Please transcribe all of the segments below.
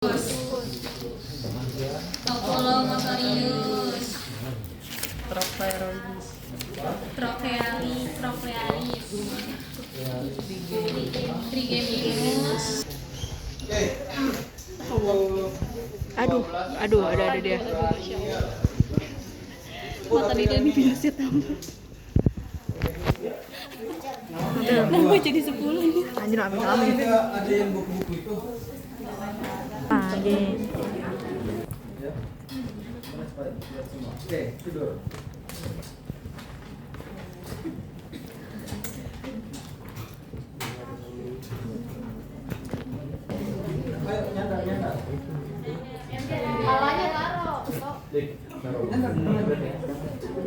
Topulomotorius, Trochlearis, Trochlearis, Trigeminimus. Aduh, ada dia. Mata dia dipinset tambah. Nambah jadi 10 ini. Anjir, amin. Ada yang buku-buku itu. Pagi. Oke, tidur. Ayo nyandar. Palanya taruh.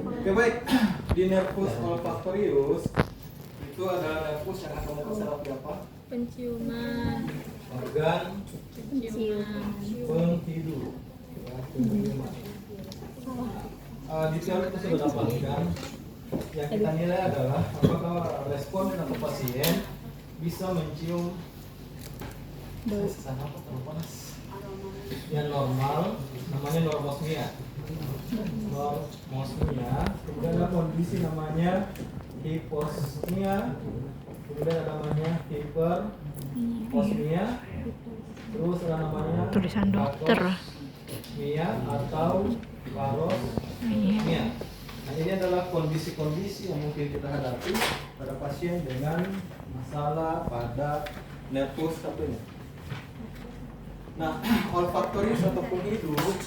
Oke, baik. Di nervus olfactorius itu adalah nervus yang akan memperserap apa? Penciuman. Organ penghidup. Di teori itu sudah dapatkan. Yang kita nilai adalah apakah responden atau pasien bisa mencium apa panas yang normal, namanya normosmia. Kemudian ada kondisi namanya hiposmia, kemudian ada namanya hiperosmia, terus ada namanya Tulisan dokter. mia atau parosmia. Nah, ini adalah kondisi-kondisi yang mungkin kita hadapi pada pasien dengan masalah pada nervus satunya. Nah, olfaktorius atau penghidup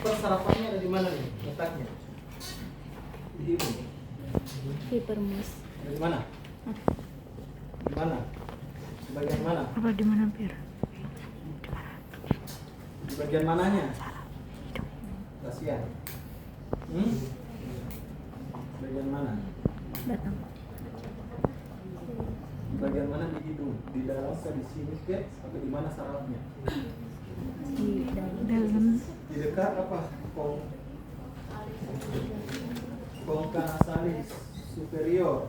persarapannya ada di mana nih letaknya? Di hidung. Hipermus. Di mana? Di mana? Di bagian mana? Apa di mana, Pir? Di bagian mananya? Kasihan. Bagian mana? Datang. Di bagian mana di hidung? Di dalam kah, di sini kah? Atau di mana sarafnya? Di dalam. Di dekat apa? Congca nasalis superior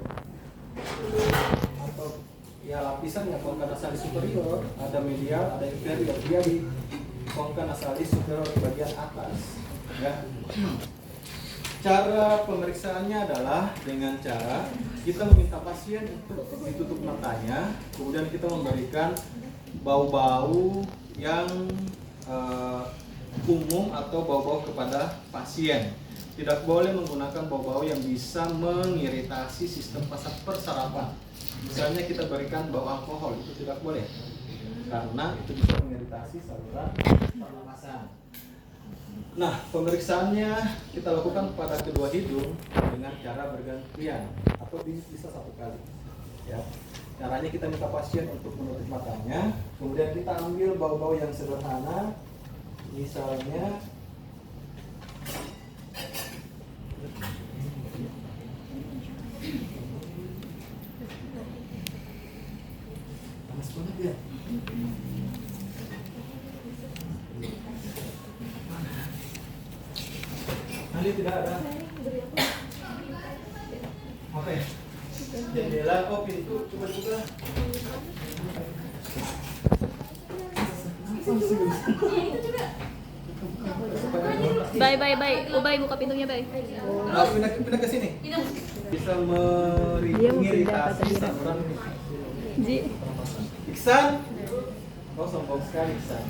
atau ya lapisannya congca nasalis superior, ada medial, ada inferior. Dia di congca nasalis superior di bagian atas, ya. Cara pemeriksaannya adalah dengan cara kita meminta pasien untuk ditutup matanya, kemudian kita memberikan bau-bau yang umum atau bau-bau kepada pasien. Tidak boleh menggunakan bau-bau yang bisa mengiritasi sistem persarapan. Misalnya kita berikan bau alkohol, itu tidak boleh karena itu bisa mengiritasi saluran pernapasan. Nah, pemeriksaannya kita lakukan pada kedua hidung dengan cara bergantian atau bisa satu kali. Ya, caranya kita minta pasien untuk menutup matanya, kemudian kita ambil bau-bau yang sederhana, misalnya panas banget ya. Nanti tidak ada. Oke. Jendela, pintu, coba juga. Bye. Ubay buka pintunya, Bay. Pindah ke sini. Bisa mengiritasi saluran ini. Ji. Iksan. Kau sombong sekali, Iksan.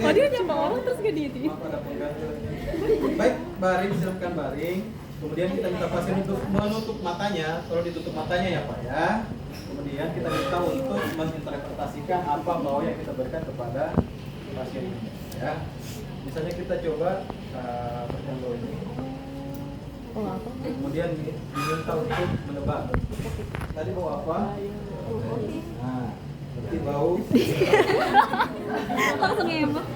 Oh, dia nyapa orang terus ke dia. Maaf, ada pengganti. Baik, baring, siapkan baring. Kemudian kita minta pasien untuk menutup matanya. Kalau ditutup matanya ya Pak ya. Kemudian kita minta untuk menginterpretasikan apa bau yang kita berikan kepada pasien ini. Ya. Misalnya kita coba berikan bau ini. Kemudian diminta untuk menebak. Tadi bau apa? Nah, berarti bau. Langsung emak.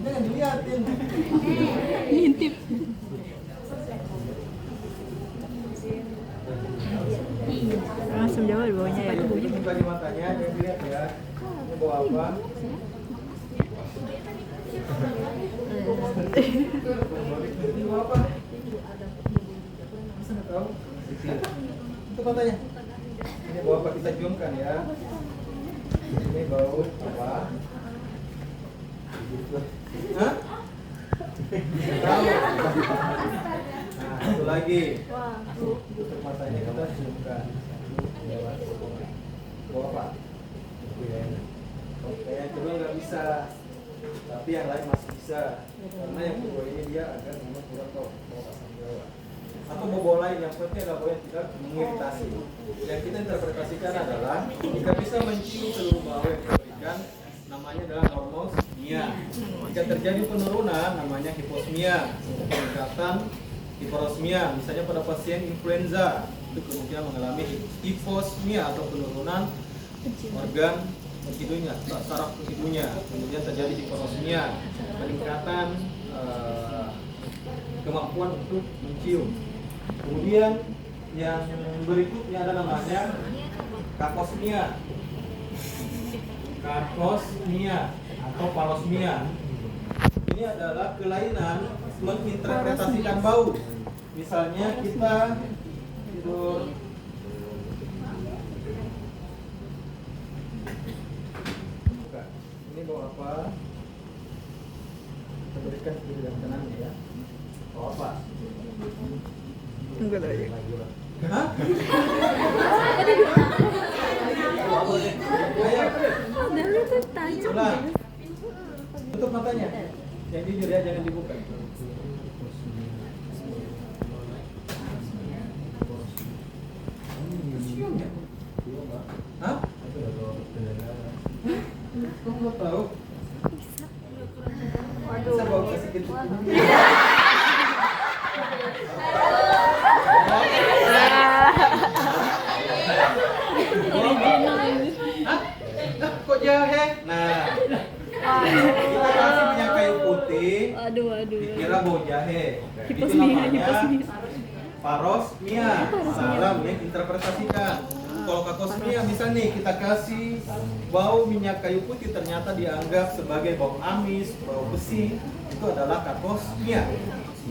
Jangan dilihatin. Ngintip. Langsung jawab baunya ya. Ini bagi matanya, dia lihat ya. Ini bau apa? Ini bau apa? atau sipit. Tutup matanya. Ini bau apa kita ciumkan ya. Ini bau apa? Hah? Tahu. Nah, satu lagi. Tutup matanya kita ciumkan. Bau apa? Oke, yang kedua nggak bisa, tapi yang lain masih bisa. Karena yang kedua ini dia agak memang kurang tahu bau asam jawa. Atau bau lain yang penting adalah bau yang tidak mengiritasi. Yang kita interpretasikan adalah jika bisa mencium seluruh bau yang kita berikan, namanya adalah normosmia. Jika terjadi penurunan, namanya hiposmia. Peningkatan hiporosmia. Misalnya pada pasien influenza, itu kemungkinan mengalami hiposmia atau penurunan organ hidungnya, saraf hidungnya. Kemudian terjadi hiporosmia, peningkatan kemampuan untuk mencium. Kemudian yang berikutnya ada namanya kakosmia. Kakosmia atau parosmia. Ini adalah kelainan menginterpretasikan bau. Misalnya kita tidur ini bau apa? Kita berikan kiri dan kanan ya. Bau apa? Enggak lagi. Hah? Ayo. Dari itu tajam. Ulang. Tutup matanya. Yang jujur ya, jangan dibuka. Hah? Kok belum tahu? Bisa bawa kasih gitu. Hah? Kok jahe? Nah, kita kasih minyak kayu putih. Aduh. Dikira bau jahe. Itu Hiposmia, namanya parosmia. Salah menginterpretasikan. Kalau kakosmia misal nih kita kasih bau minyak kayu putih ternyata dianggap sebagai bau amis, bau besi, itu adalah kakosmia.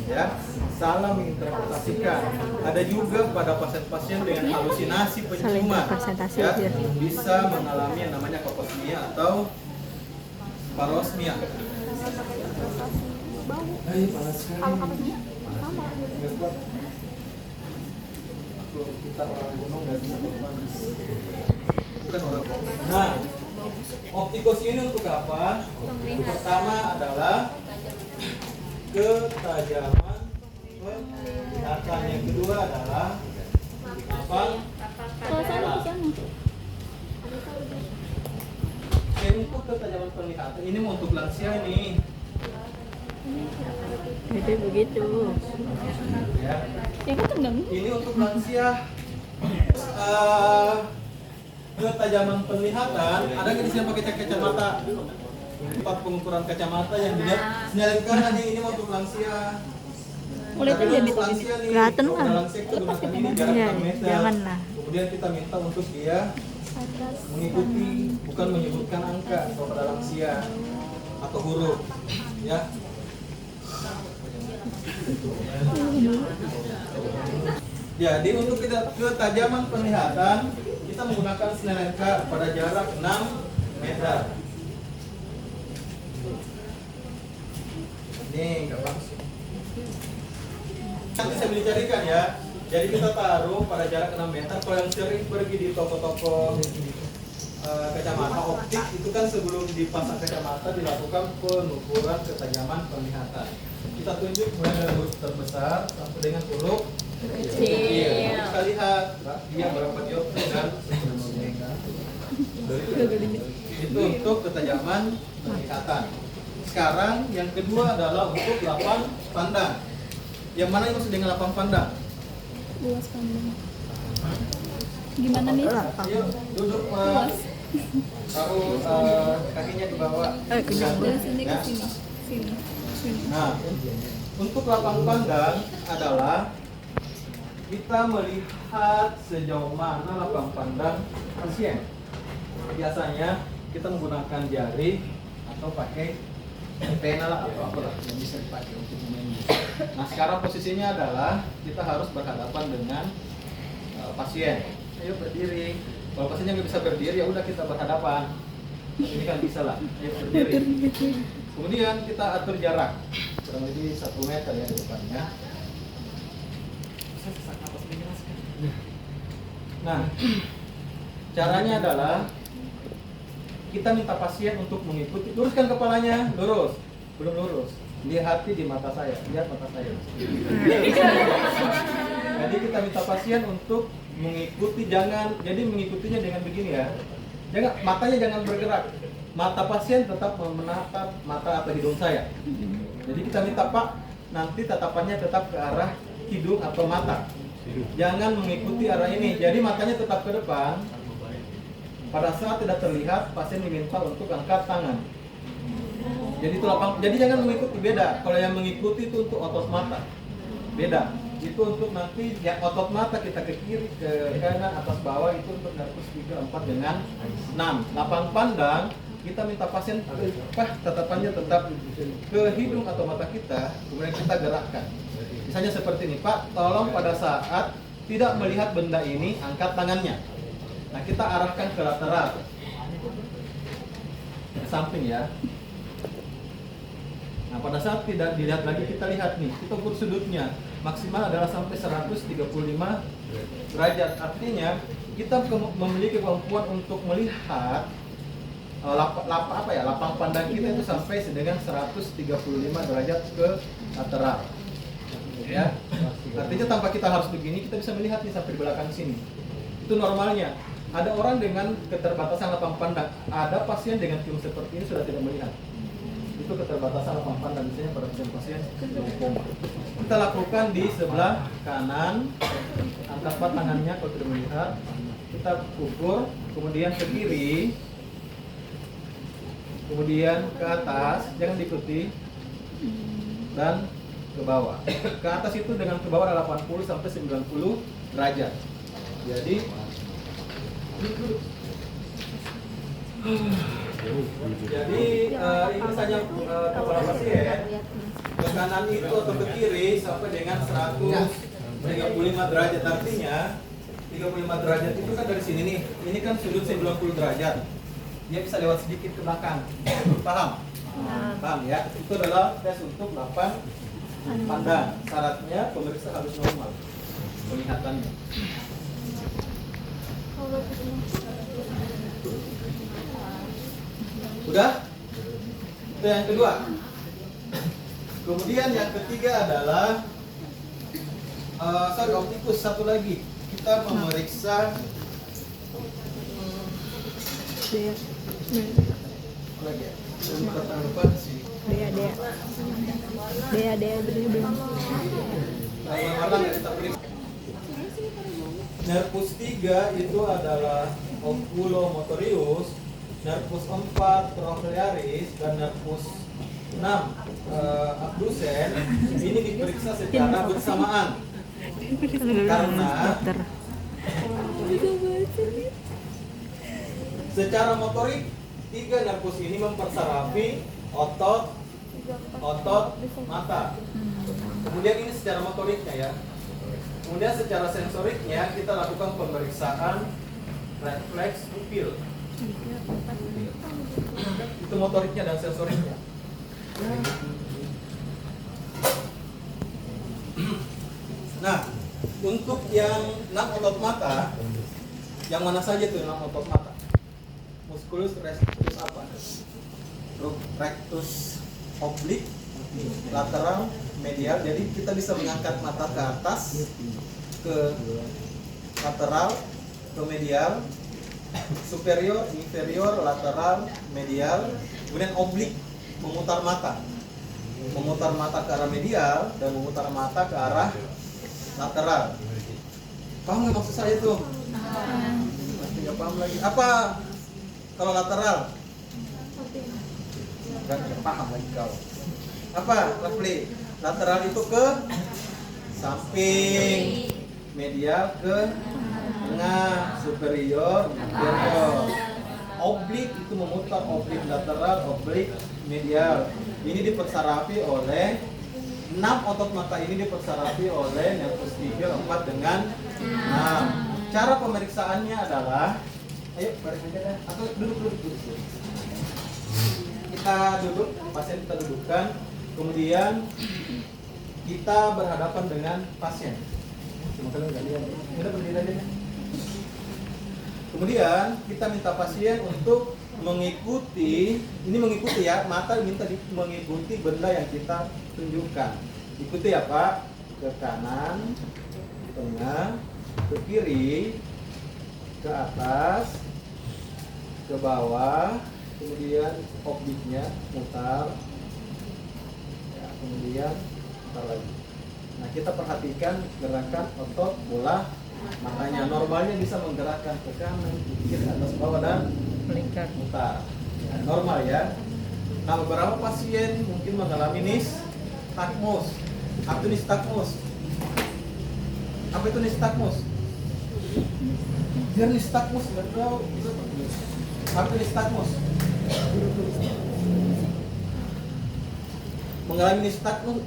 Ya, salah menginterpretasikan. Ada juga pada pasien-pasien dengan halusinasi penciuman, ya, bisa mengalami yang namanya kakosmia atau parosmia. Ayo, panas sekali. Nggak kuat. Kita orang gunung nggak bisa terbang. Bukan orang gunung. Nah, optikus ini untuk apa? Pertama adalah ketajaman penglihatan. Yang kedua adalah apa? Untuk ketajaman penglihatan ini mau untuk lansia ini. Jadi begitu. Ya. Ya kan tendang. Ini untuk lansia. Ketajaman penglihatan. Ada nggak di sini pakai kacamata? Tempat pengukuran kacamata yang dilihat sinyalin kanan nih, ini untuk lansia. Mulai Tapi jadi untuk lansia nih, kelihatan kalau kan? lansia kita gunakan ini jarak Iya, 6 meter. janganlah. Kemudian kita minta untuk dia mengikuti, bukan menyebutkan angka kalau pada lansia atau huruf, ya. Jadi untuk ketajaman penglihatan kita menggunakan Snellenka pada jarak 6 meter. Ini nggak bagus. Nanti saya dicarikan ya. Jadi kita taruh pada jarak 6 meter. Kalau yang sering pergi di toko-toko kacamata optik itu kan sebelum dipasang kacamata dilakukan pengukuran ketajaman penglihatan. Kita tunjuk mulai dari huruf terbesar sampai dengan huruf kecil. Kita lihat dia berapa diopter dan seterusnya. Itu untuk ketajaman penglihatan. Sekarang yang kedua adalah untuk lapang pandang. Yang mana yang maksud dengan lapang pandang? Luas pandang. Gimana nih? Yuk duduk taruh kakinya di bawah. Dari sini ke Ya. sini. Sini. Nah, untuk lapang pandang adalah kita melihat sejauh mana lapang pandang pasien. Biasanya kita menggunakan jari atau pakai pena lah atau apalah yang bisa dipakai untuk menulis. Nah sekarang posisinya adalah kita harus berhadapan dengan pasien. Ayo berdiri. Kalau pasiennya nggak bisa berdiri ya udah kita berhadapan. Ini kan bisa lah. Ayo berdiri. Kemudian kita atur jarak kurang lebih 1 meter ya di depannya. Saya sesak napas menjelaskan. Nah, caranya adalah kita minta pasien untuk mengikuti, luruskan kepalanya, lurus, belum lurus. Lihat di mata saya, lihat mata saya. Jadi kita minta pasien untuk mengikuti, jadi mengikutinya dengan begini ya. Matanya jangan bergerak. Mata pasien tetap menatap mata atau hidung saya. Jadi kita minta Pak, nanti tatapannya tetap ke arah hidung atau mata. Jangan mengikuti arah ini. Jadi matanya tetap ke depan. Pada saat tidak terlihat, pasien diminta untuk angkat tangan. Jadi itu jadi jangan mengikuti, beda. Kalau yang mengikuti itu untuk otot mata, beda. Itu untuk nanti yang otot mata kita ke kiri, ke kanan, atas bawah itu untuk nervus 3, 4 dengan 6. Lapang pandang, kita minta pasien tatapannya tetap ke hidung atau mata kita, kemudian kita gerakkan. Misalnya seperti ini, Pak, tolong pada saat tidak melihat benda ini, angkat tangannya. Nah, kita arahkan ke lateral, ke samping ya. Nah, pada saat tidak dilihat lagi, kita lihat nih, kita ukur sudutnya. Maksimal adalah sampai 135 derajat. Artinya, kita memiliki kemampuan untuk melihat lapang pandang kita itu sampai dengan 135 derajat ke lateral. Ya. Artinya tanpa kita harus begini, kita bisa melihat nih sampai di belakang sini. Itu normalnya. Ada orang dengan keterbatasan lapang pandang, ada pasien dengan film seperti ini sudah tidak melihat. Itu keterbatasan lapang pandang, misalnya pada pasien glaukoma. Kita lakukan di sebelah kanan, angkat tangannya kalau tidak melihat, kita ukur, kemudian ke kiri, kemudian ke atas, jangan diikuti, dan ke bawah. Ke atas itu dengan ke bawah adalah 80 sampai 90 derajat. Jadi ini misalnya kepala pasien ke kanan itu atau ke kiri sampai dengan 135 derajat. Artinya 35 derajat itu kan dari sini nih. Ini kan sudut 90 derajat. Dia bisa lewat sedikit ke belakang. Paham? Paham ya? Itu adalah tes untuk lapang pandang. Syaratnya pemeriksa harus normal penglihatannya. Udah? Itu yang kedua. Kemudian yang ketiga adalah optikus. Satu lagi, kita memeriksa lagi ya. Lupa sih. Nervus 3 itu adalah oculomotorius, nervus 4 trochlearis, dan nervus 6 abdusen. Ini diperiksa secara bersamaan karena secara motorik 3 nervus ini mempersarafi otot mata. Kemudian ini secara motoriknya ya. Kemudian secara sensoriknya kita lakukan pemeriksaan refleks pupil. Itu motoriknya dan sensoriknya. Nah, untuk yang 6 otot mata, yang mana saja tuh 6 otot mata? Musculus rectus apa? Rectus oblik, lateral, medial. Jadi kita bisa mengangkat mata ke atas, ke lateral, ke medial, superior, inferior, lateral, medial, kemudian oblik, memutar mata ke arah medial dan memutar mata ke arah lateral. Paham nggak maksud saya tuh? Masih nggak paham lagi. Apa kalau lateral? Nggak paham lagi kau. Apa, Rafli? Lateral itu ke samping, medial ke tengah, superior, inferior. oblik itu memutar, oblik lateral, oblik medial. Ini dipersarafi oleh 6 otot mata ini dipersarafi oleh nervus tibial 4 dengan 6. Cara pemeriksaannya adalah, ayo balik aja deh, atau duduk. Kita duduk, pasien kita dudukkan, kemudian kita berhadapan dengan pasien. Cuma kalian nggak lihat, kita berdiri aja. Kemudian kita minta pasien untuk mengikuti, ini mengikuti ya, mata minta mengikuti benda yang kita tunjukkan. Ikuti ya Pak, ke kanan, tengah, ke kiri, ke atas, ke bawah, kemudian objeknya mutar, ya, kemudian mutar lagi. Nah kita perhatikan gerakan otot bola matanya. Normalnya bisa menggerakkan ke kanan, ke kiri, atas, bawah, dan Melingkar. mutar. Ya, normal ya. Nah beberapa pasien mungkin mengalami nistagmus. Apa itu nistagmus? Apa itu nistagmus? Dia nistagmus nggak tahu. Apa itu nistagmus? Mengalami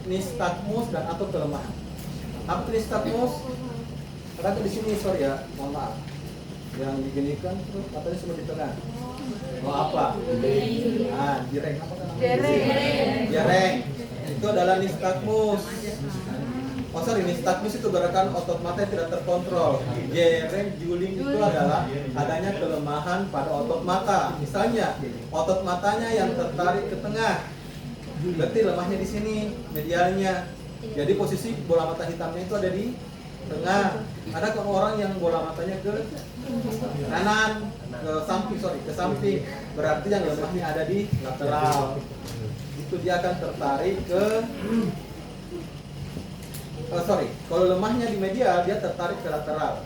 nistagmus dan atau kelemahan. Apa itu nistagmus? Ada di sini, sorry ya, mohon maaf. Yang diginikan terus matanya semua di tengah. Oh apa? Nah, jireng apa kan? Jireng. Itu adalah nistagmus. Oh sorry, nistagmus itu gerakan otot mata yang tidak terkontrol. Jireng, juling itu adalah adanya kelemahan pada otot mata. Misalnya, otot matanya yang tertarik ke tengah. Berarti lemahnya di sini, medialnya. Jadi posisi bola mata hitamnya itu ada di tengah. Ada orang yang bola matanya ke kanan, ke samping. Berarti yang lemahnya ada di lateral. Itu dia akan tertarik ke kalau lemahnya di medial dia tertarik ke lateral.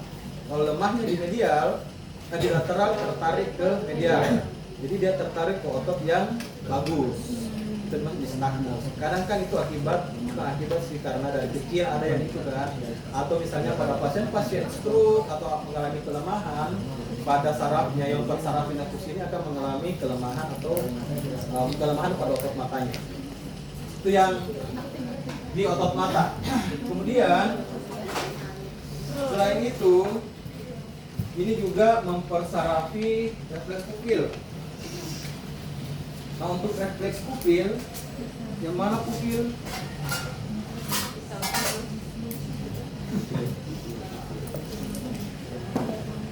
Kalau lemahnya di medial, di lateral tertarik ke medial. Jadi dia tertarik ke otot yang bagus. Itu memang nistagmus. Kadang kan itu bukan akibat sih, karena dari kecil ada yang itu kan. Atau misalnya pada pasien stroke atau mengalami kelemahan pada sarafnya, yang bersaraf nafsu ini akan mengalami kelemahan atau kelemahan pada otot matanya. Itu yang di otot mata. Kemudian selain itu, ini juga mempersarafi refleks pupil. Nah untuk refleks pupil, yang mana pupil?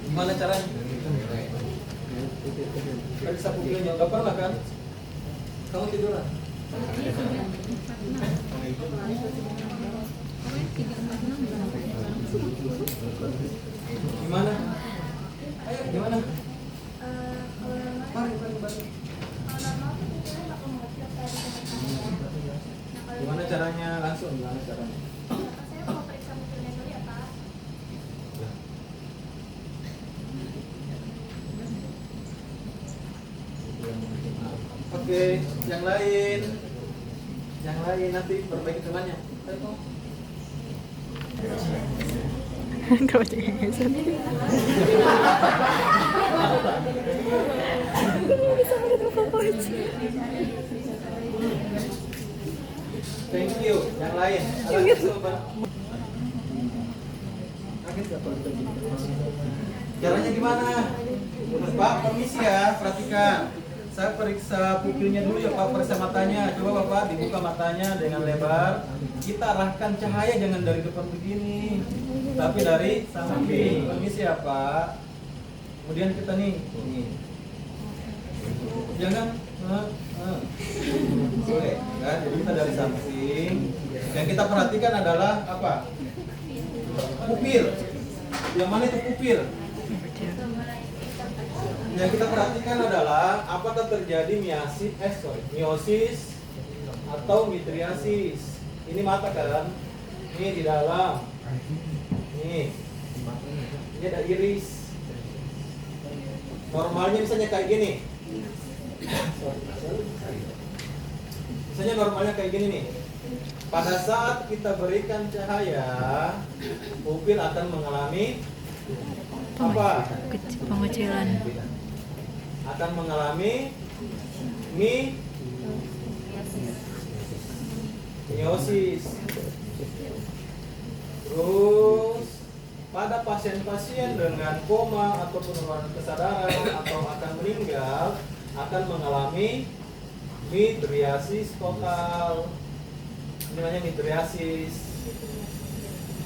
Gimana caranya? Periksa pupilnya, udah pernah kan? Kamu tiduran? Gimana? Ayo, gimana? Mari. Gimana caranya? Langsung gimana caranya? Oke, yang lain nanti perbaiki temannya. Enggak baca yayasan. Thank you. Yang lain. Caranya gimana? Pak, permisi ya, perhatikan. Saya periksa pupilnya dulu ya Pak, periksa matanya. Coba Bapak dibuka matanya dengan lebar. Kita arahkan cahaya jangan dari depan begini, tapi dari samping. Permisi ya Pak. Kemudian kita nih. Jangan boleh kan? Jadi kita dari samping. Yang kita perhatikan adalah apa? Pupil. Yang mana itu pupil? Yang kita perhatikan adalah apakah terjadi miosis atau mitriasis. Ini mata kan? Ini di dalam. Ini ada iris. Normalnya misalnya kayak gini. Misalnya normalnya kayak gini nih. Pada saat kita berikan cahaya, pupil akan mengalami apa? Pengecilan. akan mengalami miosis. Terus pada pasien-pasien dengan koma atau penurunan kesadaran atau akan meninggal akan mengalami midriasis total. Ini namanya midriasis.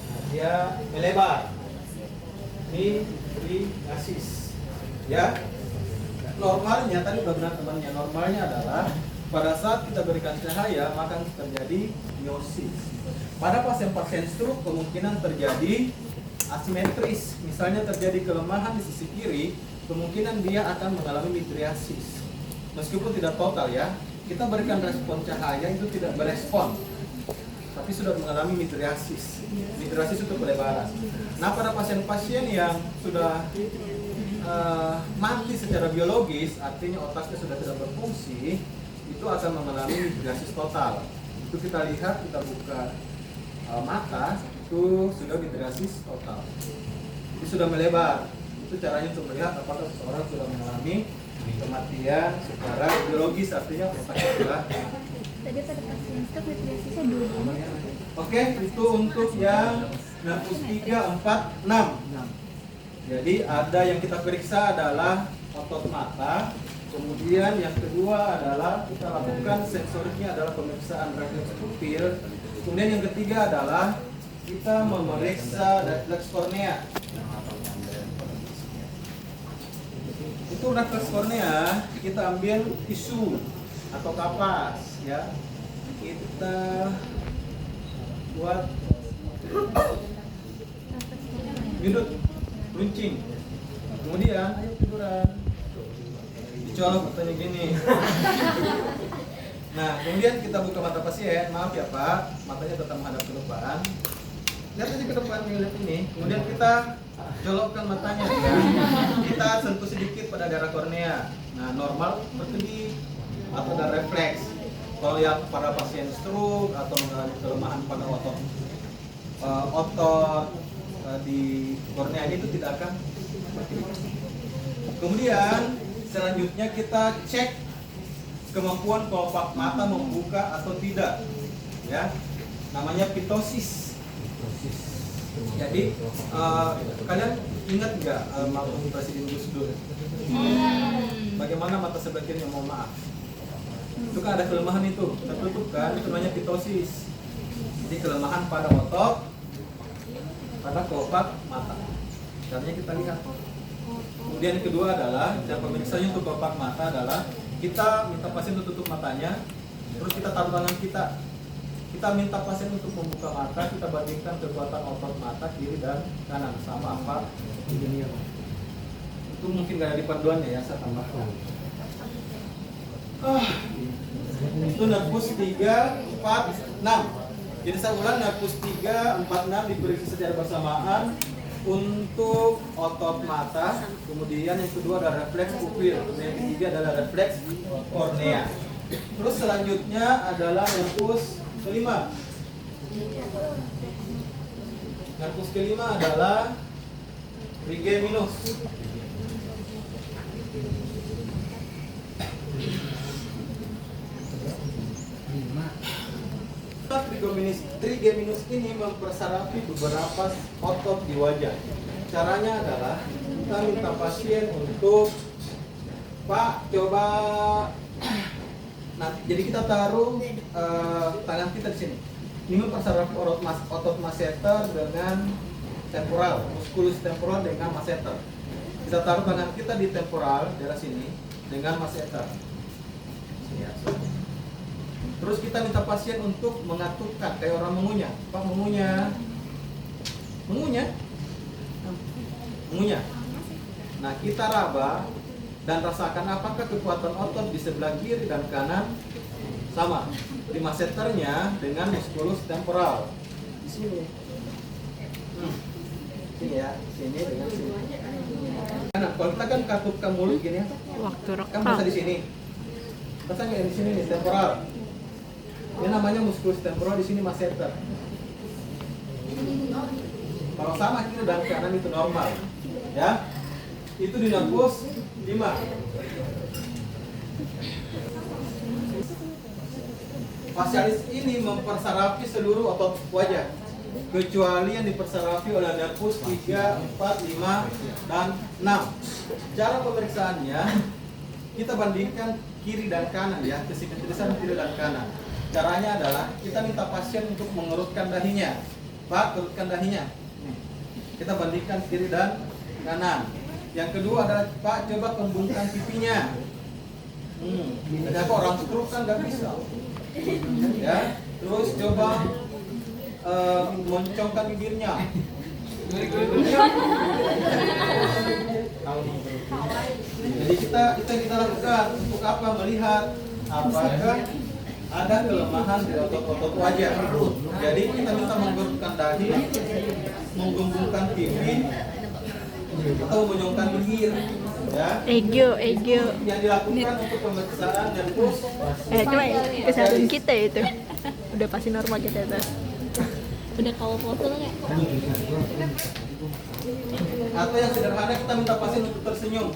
Nah, dia melebar. Midriasis. Ya. Normalnya tadi udah benar temannya. Normalnya adalah pada saat kita berikan cahaya maka terjadi miosis. Pada pasien-pasien stroke kemungkinan terjadi asimetris, misalnya terjadi kelemahan di sisi kiri, kemungkinan dia akan mengalami midriasis. Meskipun tidak total ya, kita berikan respon cahaya itu tidak berespon, tapi sudah mengalami midriasis. Midriasis itu pelebaran. Nah, pada pasien-pasien yang sudah mati secara biologis, artinya otaknya sudah tidak berfungsi, itu akan mengalami midriasis total. Itu kita lihat, kita buka mata, itu sudah midriasis total. Itu sudah melebar. Itu caranya untuk melihat apakah seseorang sudah mengalami kematian secara biologis, artinya otaknya sudah. Tadi pada pasien stroke midriasisnya dulu. Oke, itu untuk yang nafas 3, 4, 6. Jadi ada yang kita periksa adalah otot mata. Kemudian yang kedua adalah kita lakukan sensoriknya adalah pemeriksaan refleks pupil. Kemudian yang ketiga adalah kita memeriksa refleks kornea. Itu refleks kornea kita ambil tisu atau kapas ya. Kita buat minut runcing. Kemudian ayo tiduran. Dicolok katanya gini. Nah, kemudian kita buka mata pasien. Maaf ya Pak, matanya tetap menghadap ke depan. Lihat aja ke depan, lihat ini. Kemudian kita colokkan matanya ya. Kita sentuh sedikit pada daerah kornea. Nah, normal berkedip atau ada refleks. Kalau yang pada pasien stroke atau mengalami kelemahan pada otot di kornea ini itu tidak akan berkedip. Kemudian selanjutnya kita cek kemampuan kelopak mata membuka atau tidak, ya, namanya ptosis. Jadi kalian ingat nggak almarhum Presiden Gus Dur? Bagaimana mata sebelah kiri, mohon maaf, itu kan ada kelemahan itu tertutup kan, itu namanya ptosis. Jadi kelemahan pada otot, pada kelopak mata. Caranya kita lihat. Kemudian yang kedua adalah cara pemeriksanya untuk kelopak mata adalah kita minta pasien untuk tutup matanya, terus kita taruh tangan kita. Kita minta pasien untuk membuka mata, kita bandingkan kekuatan otot mata kiri dan kanan sama apa ini. Itu mungkin nggak ada di panduannya ya, saya tambahkan. Itu nervus 3, 4, 6. Jadi saya ulang, nervus 3, 4, 6 diperiksa secara bersamaan untuk otot mata. Kemudian yang kedua adalah refleks pupil, yang ketiga adalah refleks kornea. Terus selanjutnya adalah nervus kelima. Nervus kelima adalah trigeminus. Trigeminus ini mempersarapi beberapa otot di wajah. Caranya adalah kita minta pasien untuk, Pak, coba. Nah, jadi kita taruh tangan kita di sini. Ini mempersarapi otot masseter dengan temporal, musculus temporal dengan masseter. Kita taruh tangan kita di temporal daerah sini dengan masseter. Terus kita minta pasien untuk mengatupkan kayak orang mengunyah. Pak, mengunyah. Nah, kita raba dan rasakan apakah kekuatan otot di sebelah kiri dan kanan sama. Di masseternya dengan musculus temporal. Di sini. Sini ya, sini dengan sini. Nah, kalau kita kan katupkan mulut gini ya. Waktu Kan bisa di sini. Rasanya di sini nih temporal. Ini namanya musculus temporal, di sini masseter. Kalau sama kiri dan kanan itu normal, ya. itu di nervus 5. Fasialis ini mempersarafi seluruh otot wajah kecuali yang dipersarafi oleh nervus 3, 4, 5, dan 6. Cara pemeriksaannya kita bandingkan kiri dan kanan ya, kesimetrisan kiri dan kanan. Caranya adalah kita minta pasien untuk mengerutkan dahinya. Pak, urutkan dahinya. Kita bandingkan kiri dan kanan. Yang kedua adalah Pak, coba kembungkan pipinya. Ada kok orang stroke kan nggak bisa. Ya, terus coba moncongkan bibirnya. Jadi kita lakukan untuk apa? Melihat apakah ada kelemahan di otot-otot wajah. Jadi kita minta menggerutkan dahi, menggembungkan pipi, atau menyongkan bibir. Ya. Ego. Yang dilakukan untuk pemeriksaan nervus. Coba kesehatan kita itu. Udah pasti normal kita itu. Udah kau foto nggak? Atau yang sederhana kita minta pasien untuk tersenyum.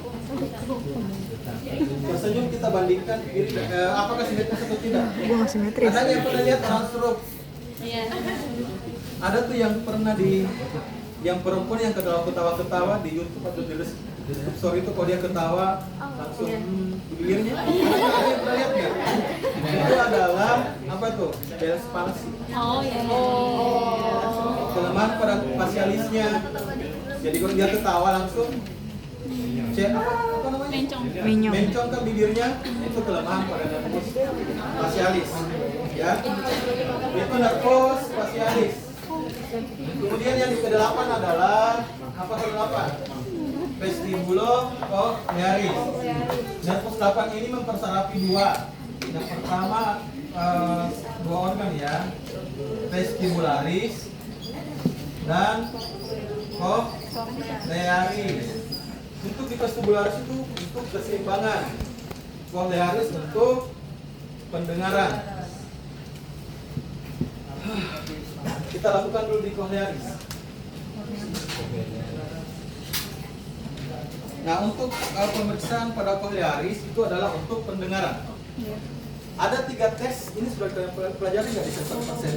Tersenyum kita bandingkan kiri, apakah simetris atau tidak. Gua nggak simetris. Ada yang pernah lihat orang stroke? Iya. Ada tuh yang pernah yang perempuan yang ketawa-ketawa di YouTube atau di desktop story itu kalau dia ketawa langsung bibirnya. Ada yang pernah lihat nggak? Itu adalah apa tuh? Bell's palsy. Oh iya. Kelemahan pada fasialisnya. Jadi kalau dia ketawa langsung apa namanya? Menyong. Mencongkan bibirnya, itu kelemahan pada nervus fasialis. Ya. Itu nervus fasialis. Kemudian yang ke-8 adalah apa ke-8? Vestibulocochlearis. Nervus 8 ini mempersarafi 2. Yang pertama 2 organ ya, vestibularis dan cochlearis. Untuk di vestibularis itu untuk keseimbangan, cochlearis untuk pendengaran. Kita lakukan dulu di cochlearis. Nah, untuk pemeriksaan pada cochlearis itu adalah untuk pendengaran. Ada 3 tes, ini sudah kalian pelajari nggak di sensor pasien?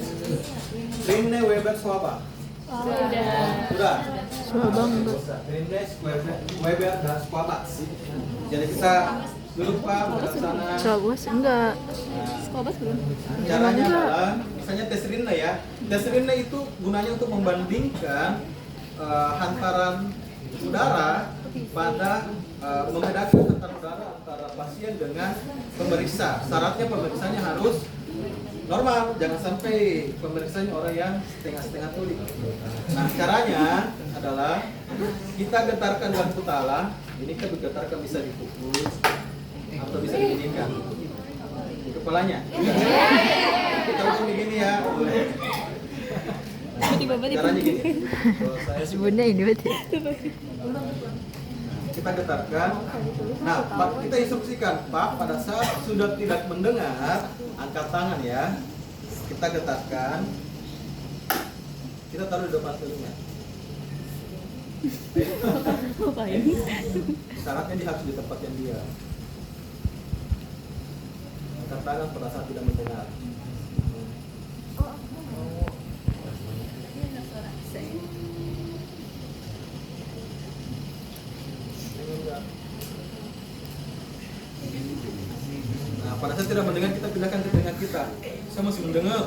Rinne Weber Swaba. Sudah. Swabang. Rinne Weber dan Swaba. Jadi kita dulu Pak ke sana. Swabos enggak. Skobas belum? Caranya adalah misalnya tes Rinne ya. Tes Rinne itu gunanya untuk membandingkan hantaran udara pada membedakan hantaran udara antara pasien dengan pemeriksa. Syaratnya pemeriksaannya harus normal, jangan sampai pemeriksanya orang yang setengah-setengah tuli. Nah, caranya adalah kita getarkan lampu tala. Ini kita getarkan bisa dipukul atau bisa diginikan di kepalanya. Kita langsung begini ya. Caranya gini. Kalau saya Sebenarnya ini berarti. kita getarkan. Nah, Pak, kita instruksikan, Pak, pada saat sudah tidak mendengar, angkat tangan ya. Kita getarkan. Kita taruh di depan telinga. Syaratnya dia harus di tempat yang dia. Angkat tangan pada saat tidak mendengar. Nah, pada saat tidak mendengar kita pindahkan ke telinga kita. Saya masih mendengar.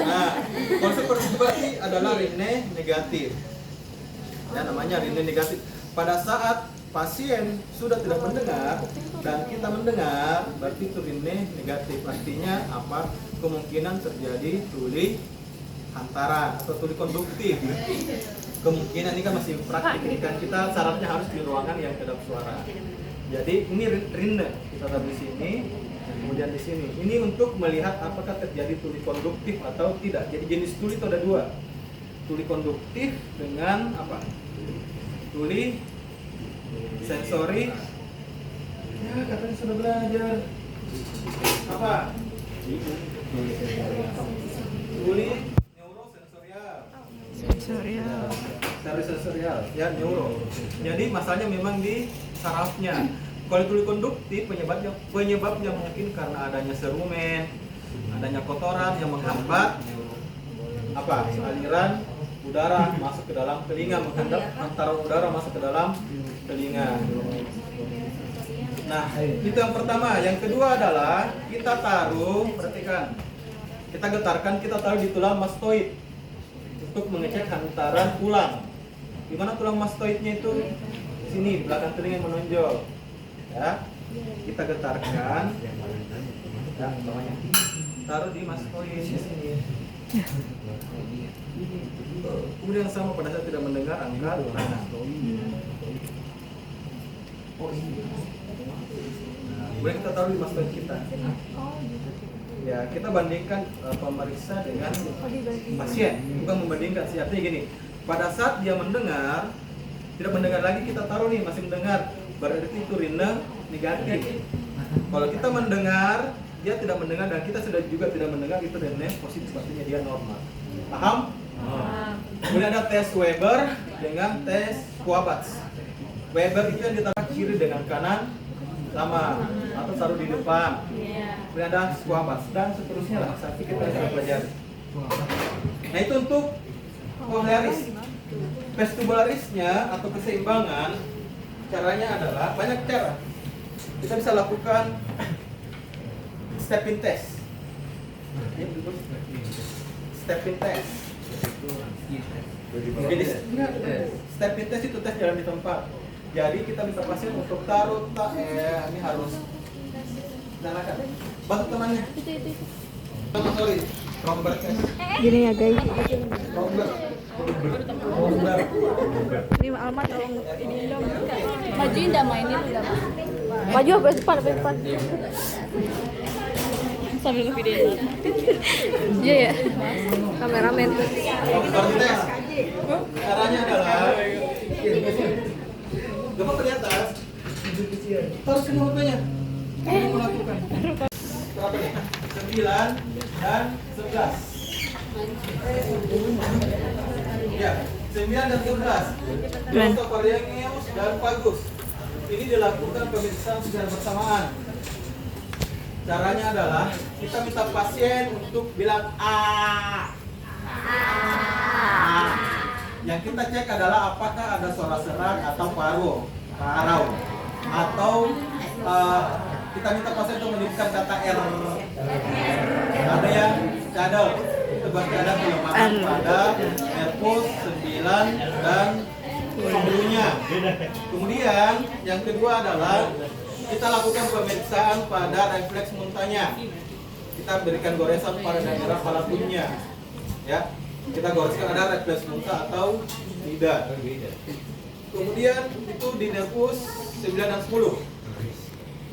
Nah, konsep berarti adalah Rinne negatif. Ya, namanya Rinne negatif. Pada saat pasien sudah tidak mendengar dan kita mendengar, berarti itu Rinne negatif. Artinya apa? Kemungkinan terjadi tuli hantaran atau tuli konduktif. Kemungkinan ini kan masih praktik, ini kan kita syaratnya harus di ruangan yang kedap suara. Jadi ini Rinne kita taruh di sini, kemudian di sini. Ini untuk melihat apakah terjadi tuli konduktif atau tidak. Jadi jenis tuli itu ada 2. Tuli konduktif dengan apa? Tuli sensori. Ya, katanya sudah belajar. Apa? Tuli neurosensorial. Sensorial. secara sensorial, ya neuro. Jadi masalahnya memang di sarafnya. Kalau tuli konduktif penyebabnya mungkin karena adanya serumen, adanya kotoran yang menghambat aliran udara masuk ke dalam telinga, menghambat antara udara masuk ke dalam telinga. Nah, itu yang pertama. Yang kedua adalah kita taruh, perhatikan, kita getarkan, kita taruh di tulang mastoid untuk mengecek hantaran tulang. Di mana tulang mastoidnya itu? Di sini, belakang telinga menonjol. Ya, kita getarkan. Ya, taruh di mastoid di sini. Kemudian sama pada saat tidak mendengar, angkat tangan. Kemudian kita taruh di mastoid kita. Ya, kita bandingkan pemeriksa dengan pasien, bukan membandingkan sih. Artinya gini, pada saat dia mendengar, tidak mendengar lagi, kita taruh nih masih mendengar, berarti itu rina negatif. Kalau kita mendengar, dia tidak mendengar dan kita sudah juga tidak mendengar, itu rina positif, artinya dia normal. Paham? Kemudian ada tes Weber dengan tes Quabatz. Weber itu yang ditaruh kiri dengan kanan sama atau taruh di depan. Kemudian ada Quabatz dan seterusnya lah, sampai kita bisa pelajari. Nah, itu untuk kohlearis. Vestibularisnya atau keseimbangan, caranya adalah banyak cara. Kita bisa lakukan step-in test. Step-in test. Jadi step-in test itu tes jalan di tempat. Jadi kita minta pasien untuk taruh ini harus nyalakan. Bantu temannya. Sorry, Romber test. Gini ya guys. Romber. Ini Alma tolong ini dong. Majuin dah mainin udah. Maju apa depan? Sambil ngevideoin. Iya ya. Kameramen. Romber test. Caranya adalah coba ke atas. Taruh semua HP-nya. Kamu melakukan. Berapa nih? 9 dan 11. Ya, 9 dan 11. Prosopharyngeus dan vagus. Ini dilakukan pemeriksaan secara bersamaan. Caranya adalah kita minta pasien untuk bilang A. Yang kita cek adalah apakah ada suara serak atau parau, atau kita minta pasien untuk menyebutkan kata R. Ada yang cadel, itu berarti ada kelemahan pada nervus 9 dan 10-nya. Kemudian yang kedua adalah kita lakukan pemeriksaan pada refleks muntahnya. Kita berikan goresan pada daerah palatunnya. Ya, kita goreskan ada refleks muntah atau tidak. Kemudian itu di nervus 9 dan 10.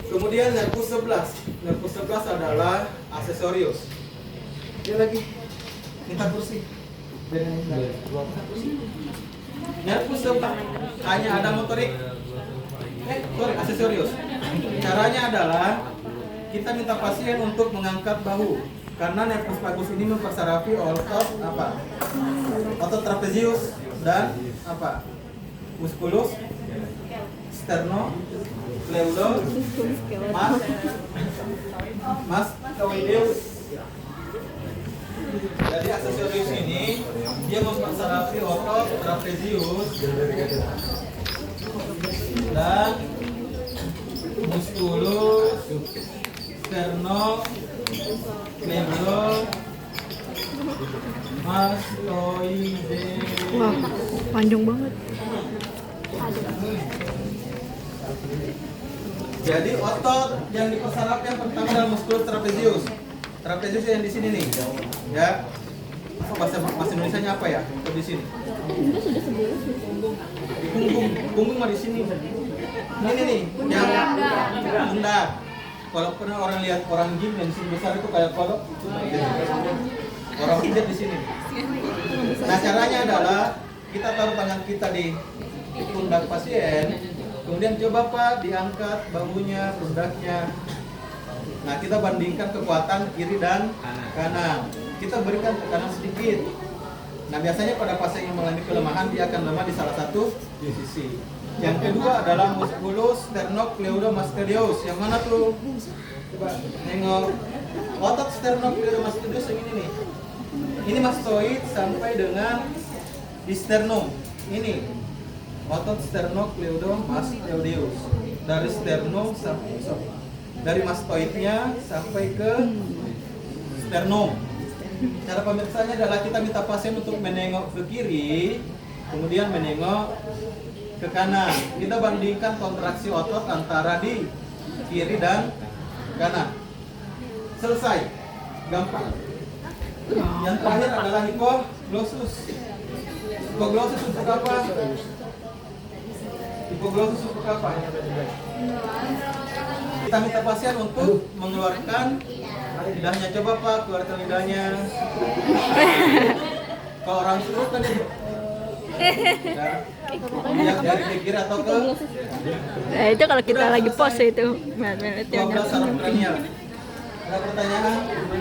Kemudian nervus 11. Nervus 11 adalah aksesorius. Dia lagi minta kursi. Nervus 11 hanya ada motorik. Aksesorius. Caranya adalah kita minta pasien untuk mengangkat bahu karena nervus vagus ini mempersarafi otot otot trapezius dan musculus sternocleidomastoideus. Jadi aksesorius ini dia mempersarafi otot trapezius dan musculus sternocleidomastoideus. Wah, panjang banget. Jadi otot yang dipersaraf yang pertama adalah musculus trapezius. Trapezius yang di sini nih, ya. Bahasa Indonesianya apa ya? Di sini. Di punggung mah di sini. Ini nih, yang pundak. Kalau pernah orang lihat orang gym yang di sini besar itu kayak kodok, itu orang pijat di sini. Nah, caranya adalah kita taruh tangan kita di pundak pasien, kemudian coba Pak diangkat bahunya, pundaknya. Nah, kita bandingkan kekuatan kiri dan kanan. Kita berikan tekanan sedikit. Nah, biasanya pada pasien yang mengalami kelemahan dia akan lemah di salah satu sisi. Yang kedua adalah musculus sternocleidomastoideus. Yang mana tuh? Coba nengok. Otot sternocleidomastoideus yang ini nih. Ini mastoid sampai dengan di sternum. Ini otot sternocleidomastoideus. Dari sternum sampai dari mastoidnya sampai ke sternum. Cara pemeriksanya adalah kita minta pasien untuk menengok ke kiri, kemudian menengok ke kanan. Kita bandingkan kontraksi otot antara di kiri dan kanan. Selesai. Gampang. Yang terakhir adalah hipoglossus. Hipoglossus untuk apa? Hipoglossus untuk apa? Kita minta pasien untuk mengeluarkan lidahnya. Coba Pak, keluarkan lidahnya. Kalau orang suruh kan dia dari kiri atau ke? Nah, itu kalau kita lagi pose itu. Nah, itu 12 saraf kranial. Ada pertanyaan? Ini